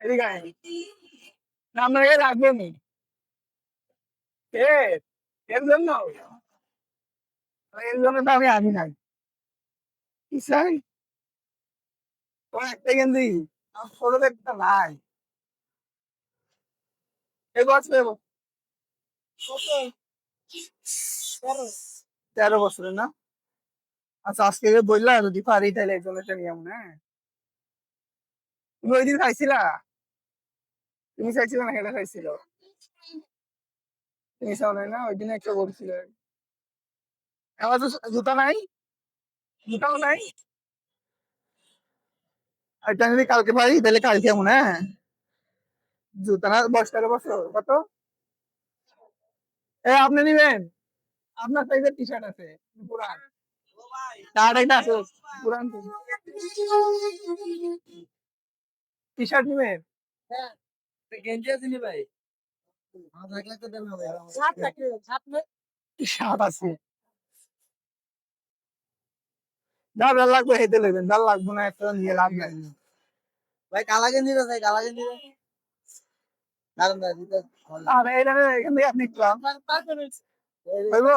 এদিকে আয়। না আপনাকে রাখবেনি। এর এর জন্য এর জন্য তো আমি আনি নাই। কি চাই? তোমার একটা গেঞ্জি আমার ছোট একটা নাই। এ বছর 13 বছরের না? আচ্ছা আজকে বললা যদি পারি তাহলে একজন একটা নিয়ে আমু, হ্যাঁ? তুমি ওই দিন খাইছিলা? তুমি চাইছিলে না এটা খাইছিল? তুমি চাও নাই না? ওই দিন একটা বলছিলে। আমার তো জুতা নাই, জুতাও নাই। আর এটা যদি কালকে পারি তাহলে কালকে এমন, হ্যাঁ? জুতা না 10-13 বছর কত? এ আপনি নিবেন? আপনার সাইজের টি শার্ট আছে পুরান, তার একটা আছে পুরান টি শার্ট নিবেন? গেঞ্জি আছে নি ভাই? শার্ট আছে, যা ভাল লাগবে হেঁটে নেবেন, ভাল লাগবে না একটা নিয়ে লাভ নাই। ভাই কালা গেঞ্জি ভাই, কালা গেঞ্জি আর এটা এখান থেকে আপনি হইব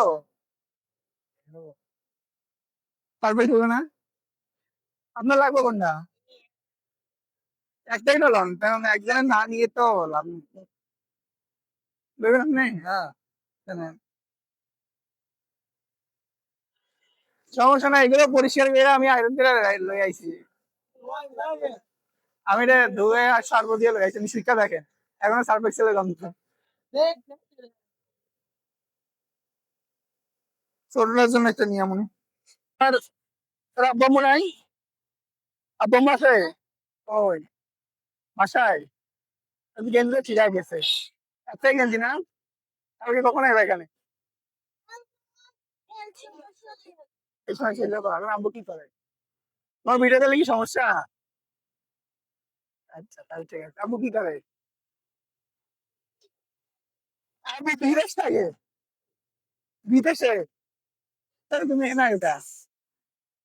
পারবে হইব না? আপনার লাগবে কোনটা? একটাই তো লন, কারণ একজনের না নিয়ে তো লাভ নেই। দেবেন আপনি? হ্যাঁ, কেন? সমস্যা নাই, এগুলো পরিষ্কার করে আমি আয়রন করে লই আইছি। আমি এটা ধুয়ে আর সার্ফ দিয়ে লই আইছি, আমি শিক্ষা দেখেন এখনো সার্ফ এক্সেলের গন্ধ। ছোটটার জন্য একটা নিয়ে মনে আর আব্বা মনে নাই? আব্বা মা আছে ওই বাসায়? আমি গেঞ্জি ঠিক গেছে, একটাই গেঞ্জি না? আমাকে কখন এবার এখানে এই সময় ছিল এখন আব্বু কি করে? তোমার ভিডিও দিলে কি সমস্যা? আচ্ছা তাহলে ঠিক আছে, আব্বু কি করে? আমি বিদেশ থাকে, বিদেশে। তাহলে তুমি না এটা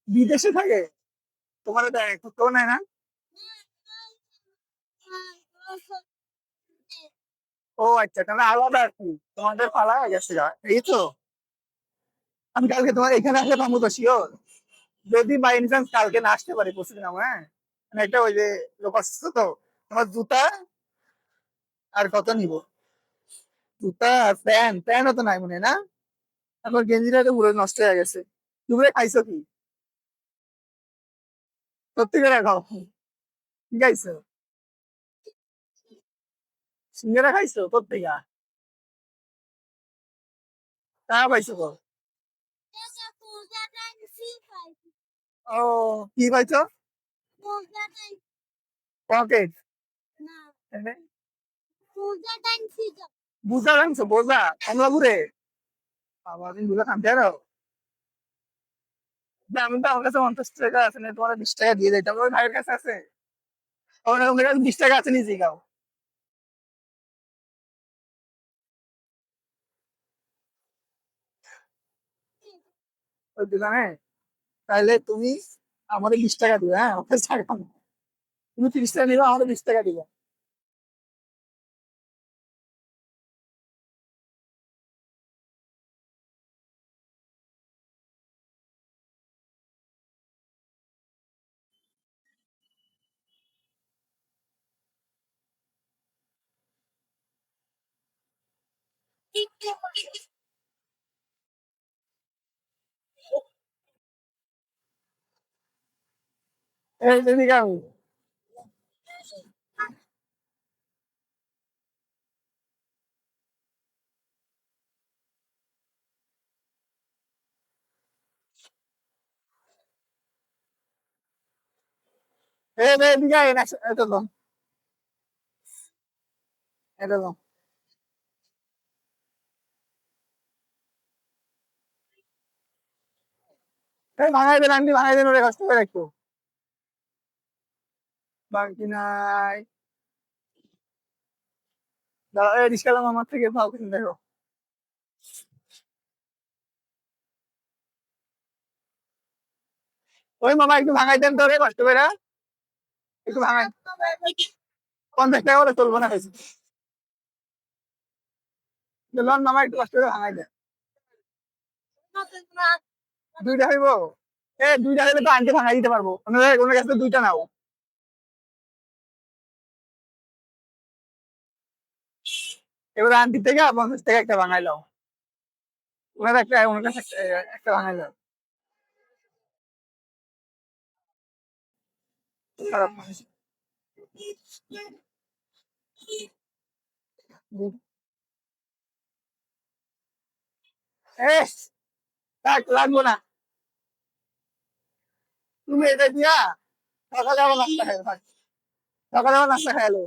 বিদেশে থাকে, তোমার এটা তো নাই না? ও আচ্ছা, তাহলে আলাদা আর কি, তোমাদের পালা গেছে গা, এই তো। আমি কালকে তোমার এখানে আসলে পাবো তো শিওর, যদি বাই এনি চান্স কালকে না আসতে পারি পরশু দিন, হ্যাঁ? মানে একটা ওই যে লোক আসছে তো, তোমার জুতা আর কত নিব? জুতা আর প্যান্টও তো নাই মনে হয়, না? এখন গেঞ্জিটা তো পুরো নষ্ট হয়ে গেছে। তুমি খাইছো কি? সত্যি করে খাও, কি খাইছো? সিঙ্গারা খাইছো কোথেকে? তা পাইছো গো? ও, কি পাইছো? পকেট? বুঝা জানছো, বোঝা কমলাপুরে? বাবা তুমি বুঝা খামতে আরো? আমি তো আমার কাছে 50 টাকা আছে না, তোমার 20 টাকা দিয়ে দিতাম, ওই ভাইয়ের কাছে আছে। ওর কাছে 20 টাকা আছে, নিজে খাও ওই দোকানে। তাহলে তুমি আমাদের 20 টাকা দিবে, হ্যাঁ? ওকে টাকা না। তুমি 30 টাকা নিবে, আমাদের 20 টাকা দিবে। এই এদিকে আমি এদিকে আয়, এটা তো এটা তো এই ভাঙাই দেন আন্টি, ভাঙাই দেন, ওরে কষ্ট করে একটু। বাকি নাই। দাঁড়াও, এই রিক্সাওয়ালা মামার থেকে পাও কিনা দেখো। ওই মামা একটু ভাঙাই দেন তো রে, কষ্ট করে একটু ভাঙাই। 50 টাকা বলে চলবো না হয়েছে। লোন মামা একটু কষ্ট করে ভাঙাই দেয়। দুইটা হইব। দুইটা হইলে তো আনতে ভাঙাই দিতে পারবো, ওনার কাছে দুইটা নাও। এবার আন্টি থেকে 50 টাকা একটা ভাঙাইলাম। ওনার কাছে একটা ভাঙাইলাম। খারাপ মানুষ। এস, লাগবো না। তুমি এটা দিয়া সকালে আবার নাস্তা খাই, সকালে আবার নাস্তা খাইলো।